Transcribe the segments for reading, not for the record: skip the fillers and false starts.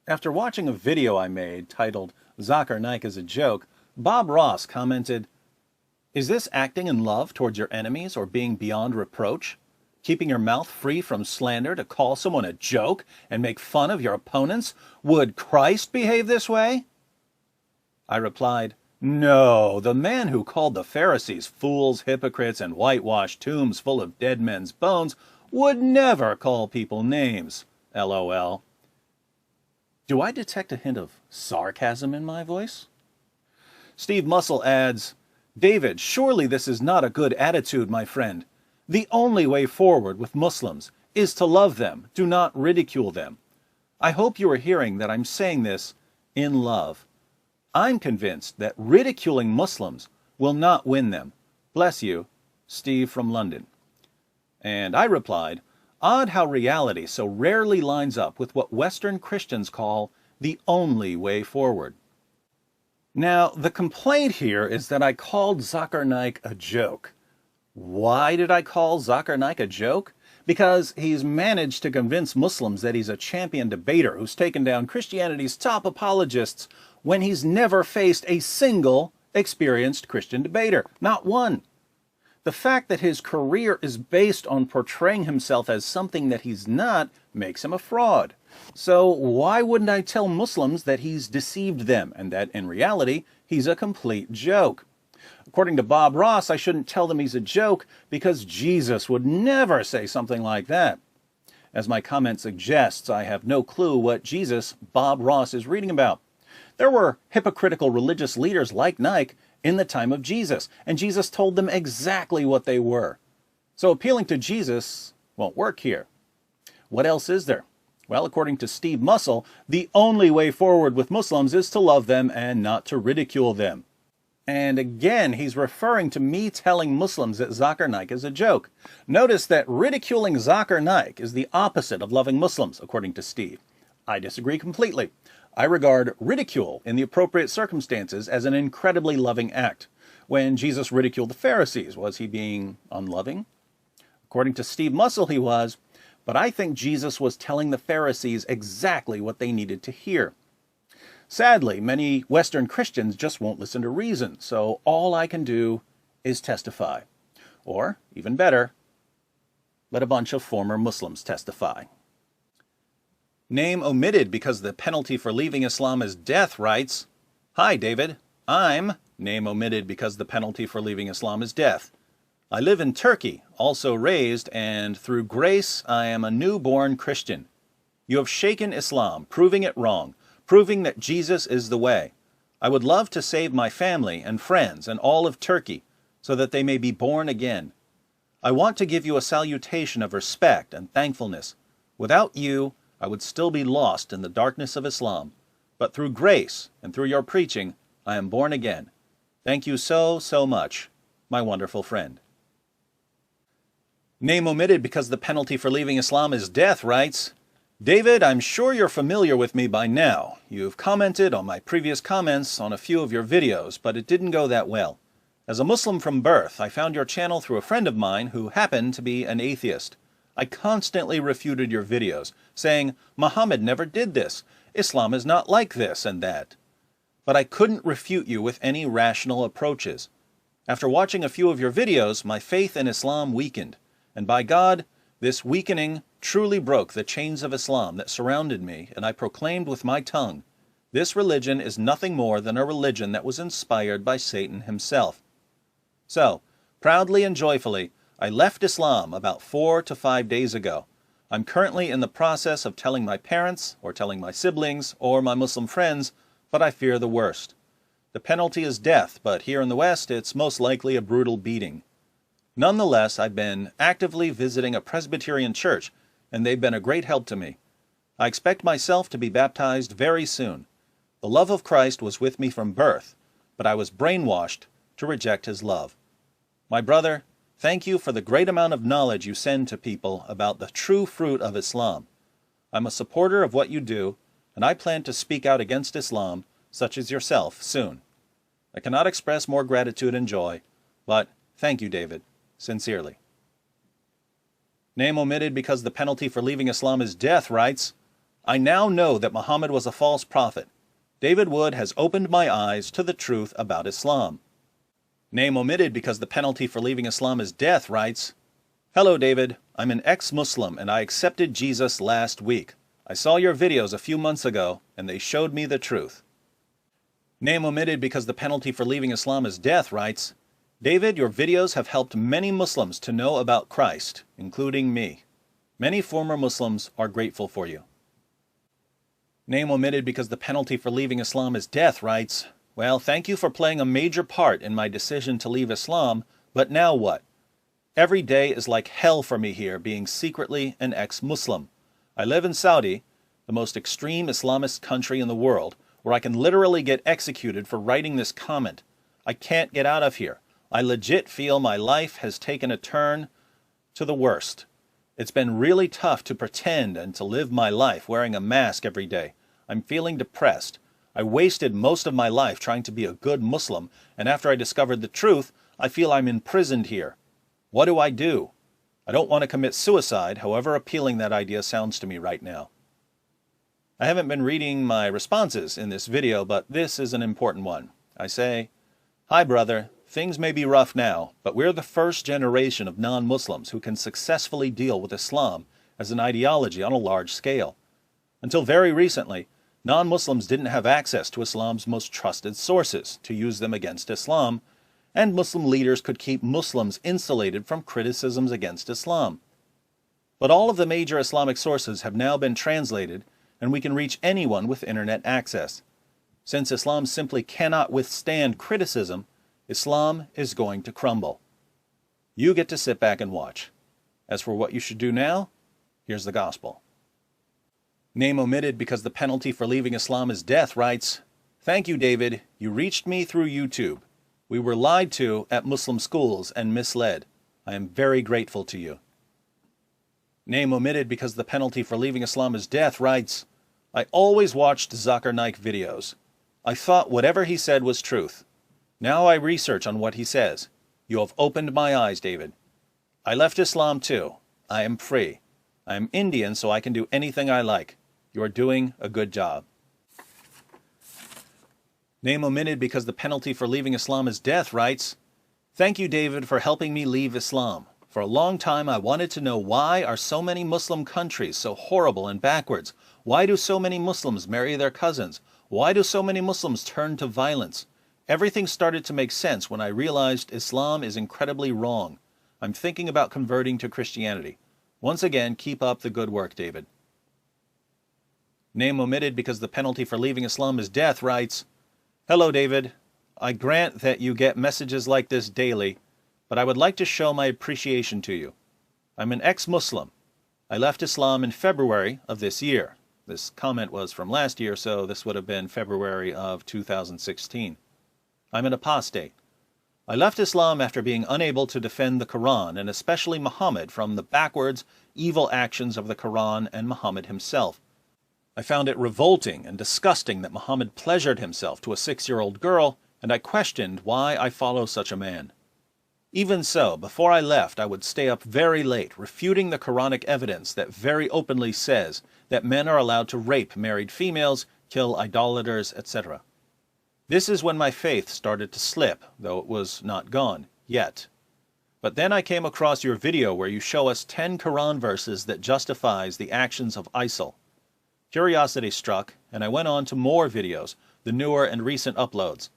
After watching a video I made titled Zakir Naik is a Joke, Bob Ross commented, "Is this acting in love towards your enemies or being beyond reproach? Keeping your mouth free from slander to call someone a joke and make fun of your opponents? Would Christ behave this way?" I replied, "No, the man who called the Pharisees fools, hypocrites, and whitewashed tombs full of dead men's bones would never call people names. LOL. Do I detect a hint of sarcasm in my voice? Steve Muscle adds, "David, surely this is not a good attitude, my friend. The only way forward with Muslims is to love them, do not ridicule them. I hope you are hearing that I'm saying this in love. I'm convinced that ridiculing Muslims will not win them. Bless you, Steve from London." And I replied, "Odd how reality so rarely lines up with what Western Christians call the only way forward." Now, the complaint here is that I called Zakir Naik a joke. Why did I call Zakir Naik a joke? Because he's managed to convince Muslims that he's a champion debater who's taken down Christianity's top apologists when he's never faced a single experienced Christian debater. Not one. The fact that his career is based on portraying himself as something that he's not makes him a fraud. So why wouldn't I tell Muslims that he's deceived them and that in reality he's a complete joke? According to Bob Ross, I shouldn't tell them he's a joke because Jesus would never say something like that. As my comment suggests, I have no clue what Jesus Bob Ross is reading about. There were hypocritical religious leaders like Naik in the time of Jesus, and Jesus told them exactly what they were. So appealing to Jesus won't work here. What else is there? Well, according to Steve Muscle, the only way forward with Muslims is to love them and not to ridicule them. And again, he's referring to me telling Muslims that Zakir Naik is a joke. Notice that ridiculing Zakir Naik is the opposite of loving Muslims, according to Steve. I disagree completely. I regard ridicule in the appropriate circumstances as an incredibly loving act. When Jesus ridiculed the Pharisees, was he being unloving? According to Steve Muscle, he was, but I think Jesus was telling the Pharisees exactly what they needed to hear. Sadly, many Western Christians just won't listen to reason, so all I can do is testify. Or, even better, let a bunch of former Muslims testify. Name omitted because the penalty for leaving Islam is death writes, "Hi, David. I'm name omitted because the penalty for leaving Islam is death. I live in Turkey, also raised, and through grace I am a newborn Christian. You have shaken Islam, proving it wrong, proving that Jesus is the way. I would love to save my family and friends and all of Turkey so that they may be born again. I want to give you a salutation of respect and thankfulness. Without you, I would still be lost in the darkness of Islam. But through grace and through your preaching, I am born again. Thank you so, so much, my wonderful friend." Name omitted because the penalty for leaving Islam is death writes, "David, I'm sure you're familiar with me by now. You've commented on my previous comments on a few of your videos, but it didn't go that well. As a Muslim from birth, I found your channel through a friend of mine who happened to be an atheist. I constantly refuted your videos, saying, Muhammad never did this, Islam is not like this and that. But I couldn't refute you with any rational approaches. After watching a few of your videos, my faith in Islam weakened, and by God, this weakening truly broke the chains of Islam that surrounded me, and I proclaimed with my tongue, this religion is nothing more than a religion that was inspired by Satan himself. So, proudly and joyfully, I left Islam about 4 to 5 days ago. I'm currently in the process of telling my parents, or telling my siblings, or my Muslim friends, but I fear the worst. The penalty is death, but here in the West, it's most likely a brutal beating. Nonetheless, I've been actively visiting a Presbyterian church, and they've been a great help to me. I expect myself to be baptized very soon. The love of Christ was with me from birth, but I was brainwashed to reject his love. My brother, thank you for the great amount of knowledge you send to people about the true fruit of Islam. I'm a supporter of what you do, and I plan to speak out against Islam, such as yourself, soon. I cannot express more gratitude and joy, but thank you, David, sincerely." Name omitted because the penalty for leaving Islam is death writes, I now know that Muhammad was a false prophet. David Wood has opened my eyes to the truth about Islam. Name omitted because the penalty for leaving Islam is death writes, Hello David, I'm an ex-Muslim and I accepted Jesus last week. I saw your videos a few months ago and they showed me the truth. Name omitted because the penalty for leaving Islam is death writes, David, your videos have helped many Muslims to know about Christ, including me. Many former Muslims are grateful for you. Name omitted because the penalty for leaving Islam is death writes, Well, thank you for playing a major part in my decision to leave Islam, but now what? Every day is like hell for me here, being secretly an ex-Muslim. I live in Saudi, the most extreme Islamist country in the world, where I can literally get executed for writing this comment. I can't get out of here. I legit feel my life has taken a turn to the worst. It's been really tough to pretend and to live my life wearing a mask every day. I'm feeling depressed. I wasted most of my life trying to be a good Muslim, and after I discovered the truth, I feel I'm imprisoned here. What do? I don't want to commit suicide, however appealing that idea sounds to me right now. I haven't been reading my responses in this video, but this is an important one. I say, Hi brother, things may be rough now, but we're the first generation of non-Muslims who can successfully deal with Islam as an ideology on a large scale. Until very recently, non-Muslims didn't have access to Islam's most trusted sources to use them against Islam, and Muslim leaders could keep Muslims insulated from criticisms against Islam. But all of the major Islamic sources have now been translated, and we can reach anyone with internet access. Since Islam simply cannot withstand criticism, Islam is going to crumble. You get to sit back and watch. As for what you should do now, here's the gospel. Name omitted because the penalty for leaving Islam is death writes, Thank you, David. You reached me through YouTube. We were lied to at Muslim schools and misled. I am very grateful to you. Name omitted because the penalty for leaving Islam is death writes, I always watched Zakir Naik videos. I thought whatever he said was truth. Now I research on what he says. You have opened my eyes, David. I left Islam too. I am free. I am Indian, so I can do anything I like. You are doing a good job. Name omitted because the penalty for leaving Islam is death writes, Thank you, David, for helping me leave Islam. For a long time I wanted to know why are so many Muslim countries so horrible and backwards? Why do so many Muslims marry their cousins? Why do so many Muslims turn to violence? Everything started to make sense when I realized Islam is incredibly wrong. I'm thinking about converting to Christianity. Once again, keep up the good work, David. Name omitted because the penalty for leaving Islam is death writes, Hello, David. I grant that you get messages like this daily, but I would like to show my appreciation to you. I'm an ex-Muslim. I left Islam in February of this year. This comment was from last year, so this would have been February of 2016. I'm an apostate. I left Islam after being unable to defend the Quran, and especially Muhammad, from the backwards, evil actions of the Quran and Muhammad himself. I found it revolting and disgusting that Muhammad pleasured himself to a 6-year-old girl, and I questioned why I follow such a man. Even so, before I left, I would stay up very late, refuting the Quranic evidence that very openly says that men are allowed to rape married females, kill idolaters, etc. This is when my faith started to slip, though it was not gone yet. But then I came across your video where you show us 10 Quran verses that justifies the actions of ISIL. Curiosity struck, and I went on to more videos, the newer and recent uploads,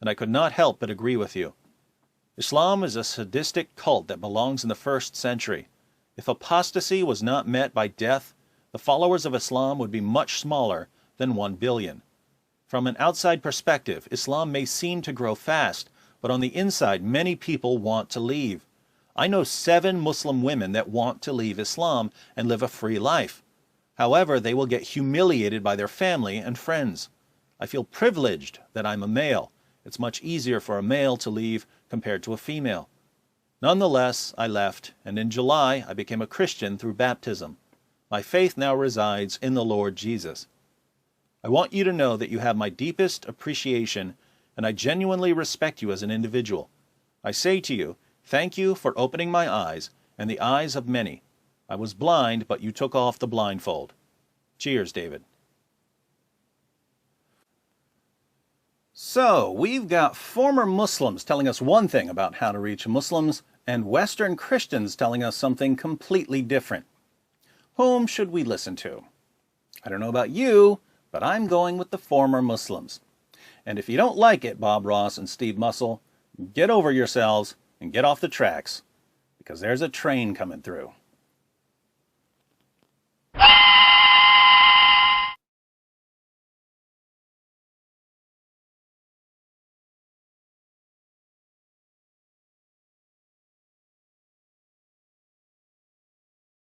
and I could not help but agree with you. Islam is a sadistic cult that belongs in the 1st century. If apostasy was not met by death, the followers of Islam would be much smaller than 1 billion. From an outside perspective, Islam may seem to grow fast, but on the inside many people want to leave. I know 7 Muslim women that want to leave Islam and live a free life. However, they will get humiliated by their family and friends. I feel privileged that I'm a male. It's much easier for a male to leave compared to a female. Nonetheless, I left, and in July I became a Christian through baptism. My faith now resides in the Lord Jesus. I want you to know that you have my deepest appreciation, and I genuinely respect you as an individual. I say to you, thank you for opening my eyes and the eyes of many. I was blind, but you took off the blindfold. Cheers, David. So, we've got former Muslims telling us one thing about how to reach Muslims, and Western Christians telling us something completely different. Whom should we listen to? I don't know about you, but I'm going with the former Muslims. And if you don't like it, Bob Ross and Steve Muscle, get over yourselves and get off the tracks, because there's a train coming through.